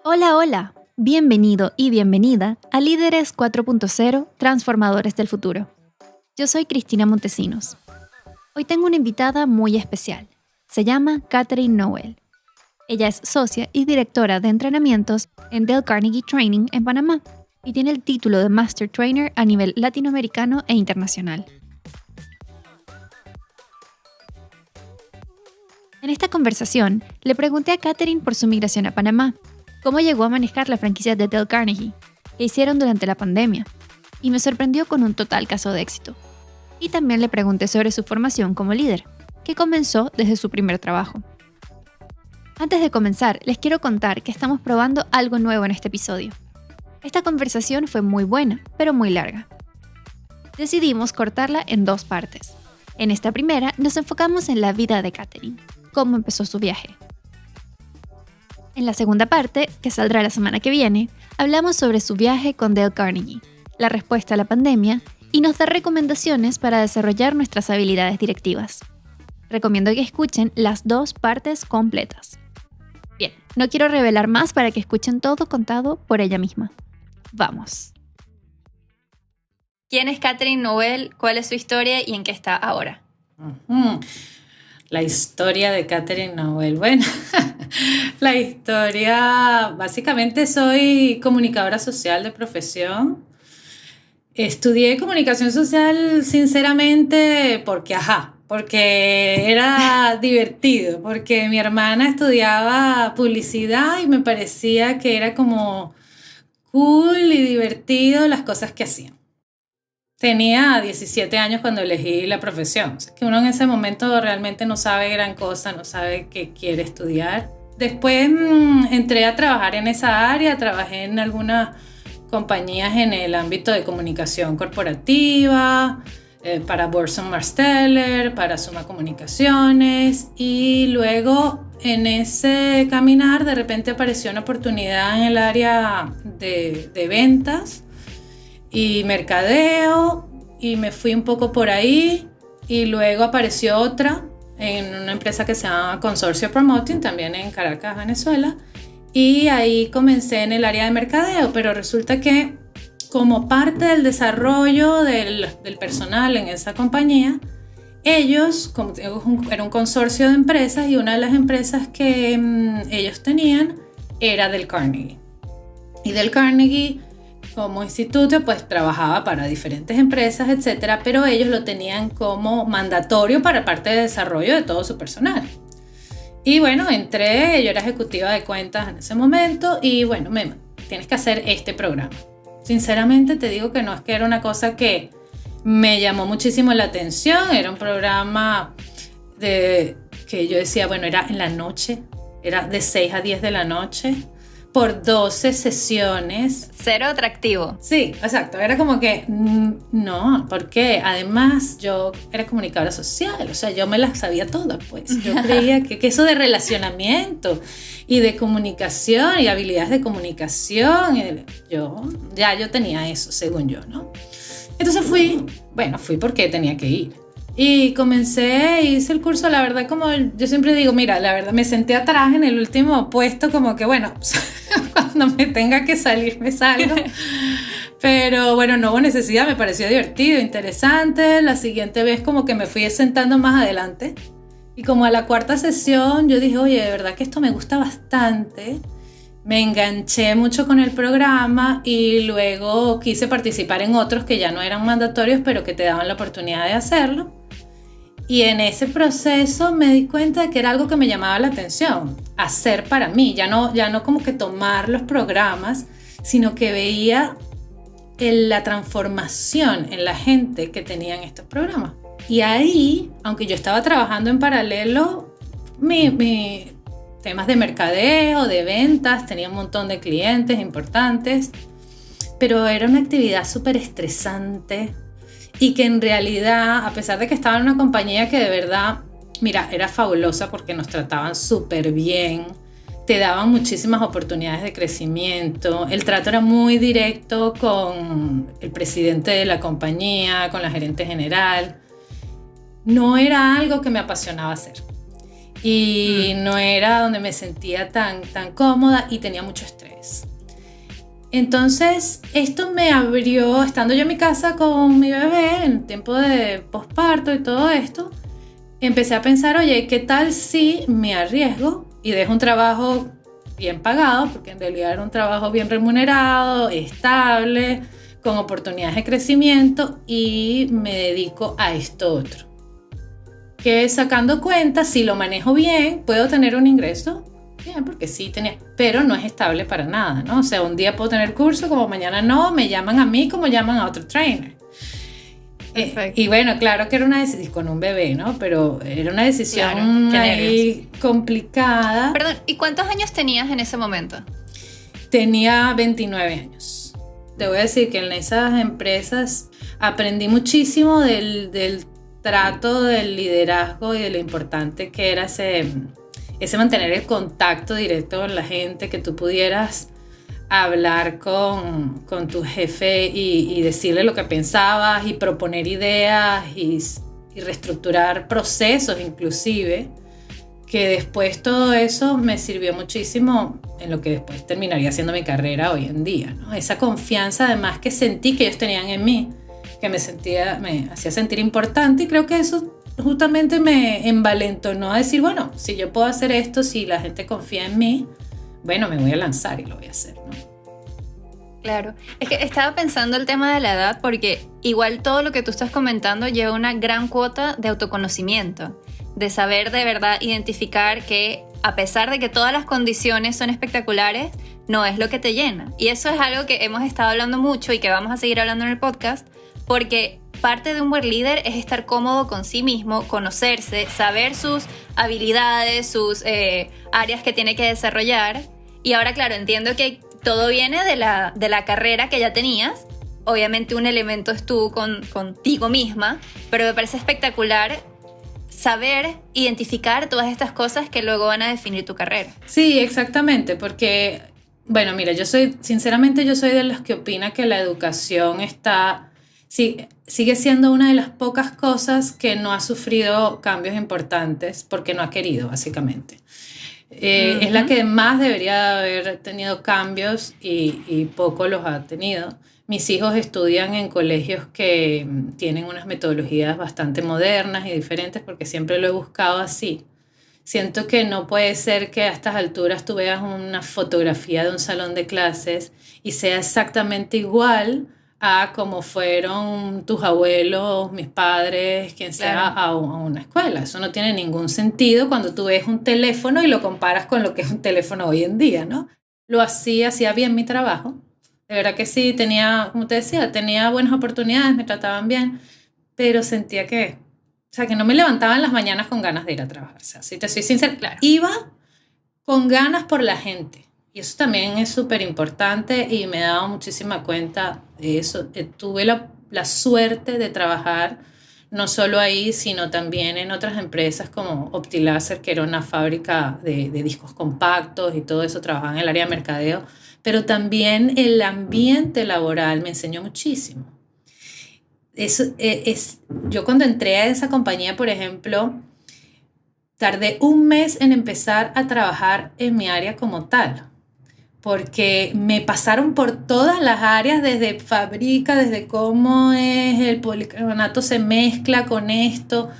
Hola, hola. Bienvenido y bienvenida a Líderes 4.0 Transformadores del Futuro. Yo soy Cristina Montesinos. Hoy tengo una invitada muy especial. Se llama Katherine Noel. Ella es socia y directora de entrenamientos en Dale Carnegie Training en Panamá y tiene el título de Master Trainer a nivel latinoamericano e internacional. En esta conversación, le pregunté a Katherine por su migración a Panamá, cómo llegó a manejar la franquicia de Dale Carnegie, qué hicieron durante la pandemia, y me sorprendió con un total caso de éxito. Y también le pregunté sobre su formación como líder, que comenzó desde su primer trabajo. Antes de comenzar, les quiero contar que estamos probando algo nuevo en este episodio. Esta conversación fue muy buena, pero muy larga. Decidimos cortarla en dos partes. En esta primera nos enfocamos en la vida de Katherine, cómo empezó su viaje. En la segunda parte, que saldrá la semana que viene, hablamos sobre su viaje con Dale Carnegie, la respuesta a la pandemia y nos da recomendaciones para desarrollar nuestras habilidades directivas. Recomiendo que escuchen las dos partes completas. Bien, no quiero revelar más para que escuchen todo contado por ella misma. Vamos. ¿Quién es Katherine Noel? ¿Cuál es su historia y en qué está ahora? La historia de Katherine Noel. Bueno, la historia, básicamente soy comunicadora social de profesión. Estudié comunicación social sinceramente porque era divertido, porque mi hermana estudiaba publicidad y me parecía que era como cool y divertido las cosas que hacían. Tenía 17 años cuando elegí la profesión. O sea, que uno en ese momento realmente no sabe gran cosa, no sabe qué quiere estudiar. Después entré a trabajar en esa área, trabajé en algunas compañías en el ámbito de comunicación corporativa, para Burson Marsteller, para Suma Comunicaciones, y luego en ese caminar de repente apareció una oportunidad en el área de ventas y mercadeo, y me fui un poco por ahí, y luego apareció otra en una empresa que se llama Consorcio Promoting, también en Caracas, Venezuela, y ahí comencé en el área de mercadeo, pero resulta que como parte del desarrollo del personal en esa compañía, ellos, era un consorcio de empresas, y una de las empresas que ellos tenían era Dale Carnegie. Y Dale Carnegie, como instituto, pues trabajaba para diferentes empresas, etcétera, pero ellos lo tenían como mandatorio para parte de desarrollo de todo su personal. Y bueno, entré, yo era ejecutiva de cuentas en ese momento, y bueno, tienes que hacer este programa. Sinceramente te digo que no es que era una cosa que me llamó muchísimo la atención, era un programa que yo decía, bueno, era en la noche, era de 6 a 10 de la noche, por 12 sesiones. Cero atractivo. Sí, exacto. Era como que, no, porque además yo era comunicadora social, o sea, yo me las sabía todas, pues. Yo creía que eso de relacionamiento y de comunicación y habilidades de comunicación, yo tenía eso, según yo, ¿no? Entonces fui porque tenía que ir. Y hice el curso, la verdad, como yo siempre digo, mira, la verdad, me senté atrás en el último puesto, como que bueno, cuando me tenga que salir, me salgo. Pero bueno, no hubo necesidad, me pareció divertido, interesante. La siguiente vez como que me fui sentando más adelante. Y como a la cuarta sesión, yo dije, oye, de verdad que esto me gusta bastante. Me enganché mucho con el programa y luego quise participar en otros que ya no eran mandatorios, pero que te daban la oportunidad de hacerlo. Y en ese proceso me di cuenta de que era algo que me llamaba la atención, hacer para mí, ya no como que tomar los programas, sino que veía la transformación en la gente que tenían estos programas. Y ahí, aunque yo estaba trabajando en paralelo, mi temas de mercadeo, de ventas, tenía un montón de clientes importantes, pero era una actividad súper estresante y que en realidad, a pesar de que estaba en una compañía que de verdad, mira, era fabulosa porque nos trataban súper bien, te daban muchísimas oportunidades de crecimiento, el trato era muy directo con el presidente de la compañía, con la gerente general, no era algo que me apasionaba hacer. y no era donde me sentía tan cómoda y tenía mucho estrés. Entonces, esto me abrió, estando yo en mi casa con mi bebé, en tiempo de posparto y todo esto, empecé a pensar, oye, ¿qué tal si me arriesgo y dejo un trabajo bien pagado? Porque en realidad era un trabajo bien remunerado, estable, con oportunidades de crecimiento, y me dedico a esto otro. Que sacando cuentas, si lo manejo bien, puedo tener un ingreso. Bien, porque sí tenía, pero no es estable para nada, ¿no? O sea, un día puedo tener curso, como mañana no, me llaman a mí como llaman a otro trainer. Y bueno, claro que era una decisión con un bebé, ¿no? Pero era una decisión ahí complicada. Perdón, ¿y cuántos años tenías en ese momento? Tenía 29 años. Te voy a decir que en esas empresas aprendí muchísimo del trato, del liderazgo y de lo importante que era ese mantener el contacto directo con la gente, que tú pudieras hablar con tu jefe y decirle lo que pensabas y proponer ideas y reestructurar procesos inclusive, que después todo eso me sirvió muchísimo en lo que después terminaría siendo mi carrera hoy en día, ¿no? Esa confianza además que sentí que ellos tenían en mí, que me hacía sentir importante, y creo que eso justamente me envalentonó a decir, bueno, si yo puedo hacer esto, si la gente confía en mí, bueno, me voy a lanzar y lo voy a hacer, ¿no? Claro, es que estaba pensando el tema de la edad porque igual todo lo que tú estás comentando lleva una gran cuota de autoconocimiento, de saber de verdad identificar que a pesar de que todas las condiciones son espectaculares, no es lo que te llena. Y eso es algo que hemos estado hablando mucho y que vamos a seguir hablando en el podcast, porque parte de un buen líder es estar cómodo con sí mismo, conocerse, saber sus habilidades, sus áreas que tiene que desarrollar. Y ahora, claro, entiendo que todo viene de la carrera que ya tenías. Obviamente un elemento es tú contigo misma, pero me parece espectacular saber identificar todas estas cosas que luego van a definir tu carrera. Sí, exactamente, porque, bueno, mira, sinceramente yo soy de los que opina que la educación sigue siendo una de las pocas cosas que no ha sufrido cambios importantes porque no ha querido, básicamente. Es la que más debería haber tenido cambios y poco los ha tenido. Mis hijos estudian en colegios que tienen unas metodologías bastante modernas y diferentes, porque siempre lo he buscado así. Siento que no puede ser que a estas alturas tú veas una fotografía de un salón de clases y sea exactamente igual a como fueron tus abuelos, mis padres, quien sea, claro, a una escuela. Eso no tiene ningún sentido cuando tú ves un teléfono y lo comparas con lo que es un teléfono hoy en día, ¿no? Hacía bien mi trabajo. De verdad que sí, como te decía, tenía buenas oportunidades, me trataban bien, pero sentía que no me levantaba en las mañanas con ganas de ir a trabajar. O sea, si te soy sincera, claro, iba con ganas por la gente. Y eso también es súper importante y me he dado muchísima cuenta de eso. Tuve la suerte de trabajar no solo ahí, sino también en otras empresas como Optilaser, que era una fábrica de discos compactos y todo eso, trabajaba en el área de mercadeo, pero también el ambiente laboral me enseñó muchísimo. Yo cuando entré a esa compañía, por ejemplo, tardé un mes en empezar a trabajar en mi área como tal, porque me pasaron por todas las áreas, desde fábrica, desde cómo es el policarbonato se mezcla con esto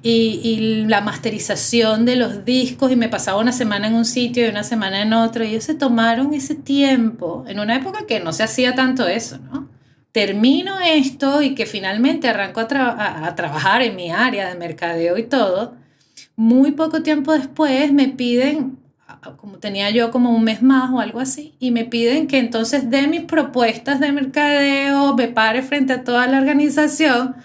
y la masterización de los discos, y me pasaba una semana en un sitio y una semana en otro, y ellos se tomaron ese tiempo en una época que no se hacía tanto eso, ¿no? Termino esto y que finalmente arranco a trabajar en mi área de mercadeo y todo. Muy poco tiempo después me piden, como tenía yo como un mes más o algo así, y me piden que entonces dé mis propuestas de mercadeo, me pare frente a toda la organización,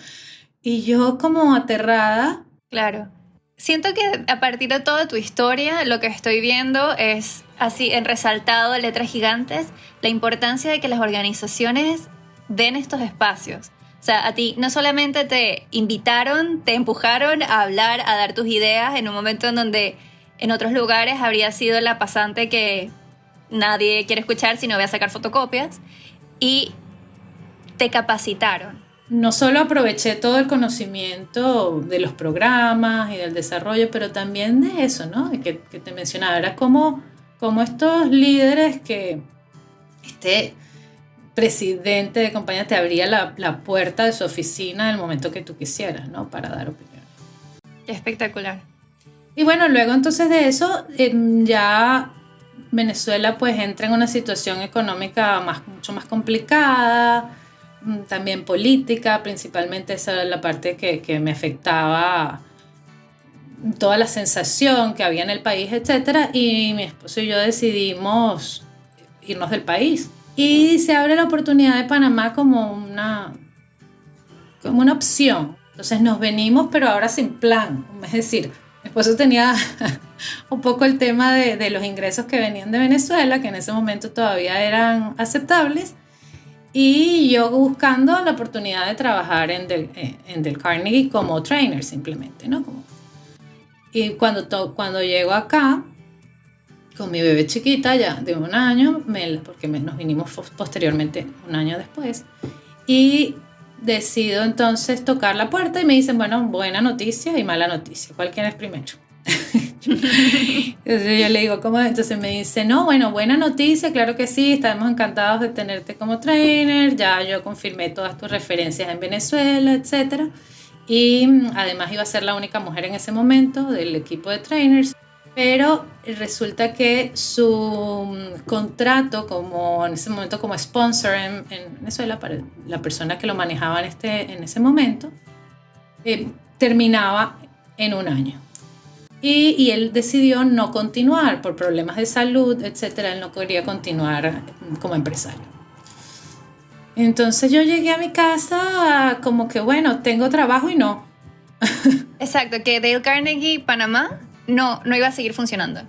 y yo como aterrada. Claro. Siento que a partir de toda tu historia, lo que estoy viendo es así en resaltado, letras gigantes, la importancia de que las organizaciones den estos espacios. O sea, a ti no solamente te invitaron, te empujaron a hablar, a dar tus ideas en un momento en donde en otros lugares habría sido la pasante que nadie quiere escuchar, sino voy a sacar fotocopias, y te capacitaron. no solo aproveché todo el conocimiento de los programas y del desarrollo, pero también de eso, ¿no? Que te mencionaba, era como estos líderes que este presidente de compañía te abría la puerta de su oficina en el momento que tú quisieras, ¿no? Para dar opinión. Qué espectacular. Y bueno, luego entonces de eso, ya Venezuela pues entra en una situación económica mucho más complicada, también política, principalmente esa era la parte que me afectaba, toda la sensación que había en el país, etc. Y mi esposo y yo decidimos irnos del país. Y se abre la oportunidad de Panamá como una opción. Entonces nos venimos, pero ahora sin plan. Es decir, mi esposo tenía un poco el tema de los ingresos que venían de Venezuela, que en ese momento todavía eran aceptables, y yo buscando la oportunidad de trabajar en Del Carnegie como trainer simplemente, ¿no? Y cuando llego acá, con mi bebé chiquita ya de 1 año, porque nos vinimos posteriormente 1 año después, y decido entonces tocar la puerta y me dicen, bueno, buena noticia y mala noticia, ¿cuál quieres primero? Entonces yo le digo, ¿cómo? Entonces me dice, no, bueno, buena noticia, claro que sí, estamos encantados de tenerte como trainer, ya yo confirmé todas tus referencias en Venezuela, etc. Y además iba a ser la única mujer en ese momento del equipo de trainers, pero resulta que su contrato en ese momento como sponsor en Venezuela, para la persona que lo manejaba en ese momento, terminaba en 1 año. Y él decidió no continuar por problemas de salud, etc. Él no quería continuar como empresario. Entonces yo llegué a mi casa como que, bueno, tengo trabajo y no. Exacto, que Dale Carnegie Panamá no iba a seguir funcionando.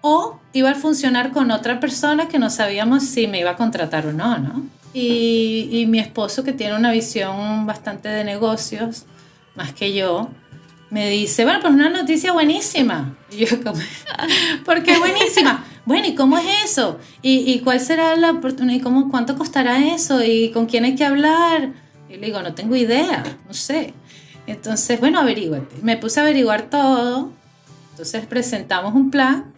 O iba a funcionar con otra persona que no sabíamos si me iba a contratar o no, ¿no? Y mi esposo, que tiene una visión bastante de negocios, más que yo, me dice, bueno, pues una noticia buenísima. Y yo como, ¿por qué buenísima? Bueno, ¿y cómo es eso? ¿Y cuál será la oportunidad? ¿Cuánto costará eso? ¿Y con quién hay que hablar? Y le digo, no tengo idea, no sé. Entonces, bueno, averíguate. Me puse a averiguar todo. Entonces presentamos un plan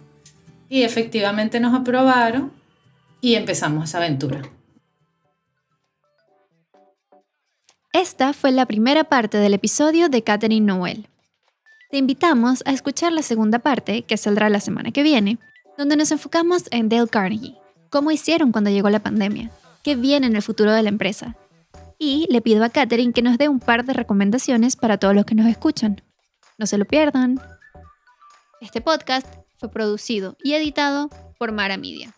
y efectivamente nos aprobaron y empezamos esa aventura. Esta fue la primera parte del episodio de Catherine Noel. Te invitamos a escuchar la segunda parte, que saldrá la semana que viene, donde nos enfocamos en Dale Carnegie, cómo hicieron cuando llegó la pandemia, qué viene en el futuro de la empresa. Y le pido a Catherine que nos dé un par de recomendaciones para todos los que nos escuchan. No se lo pierdan. Este podcast fue producido y editado por Mara Media.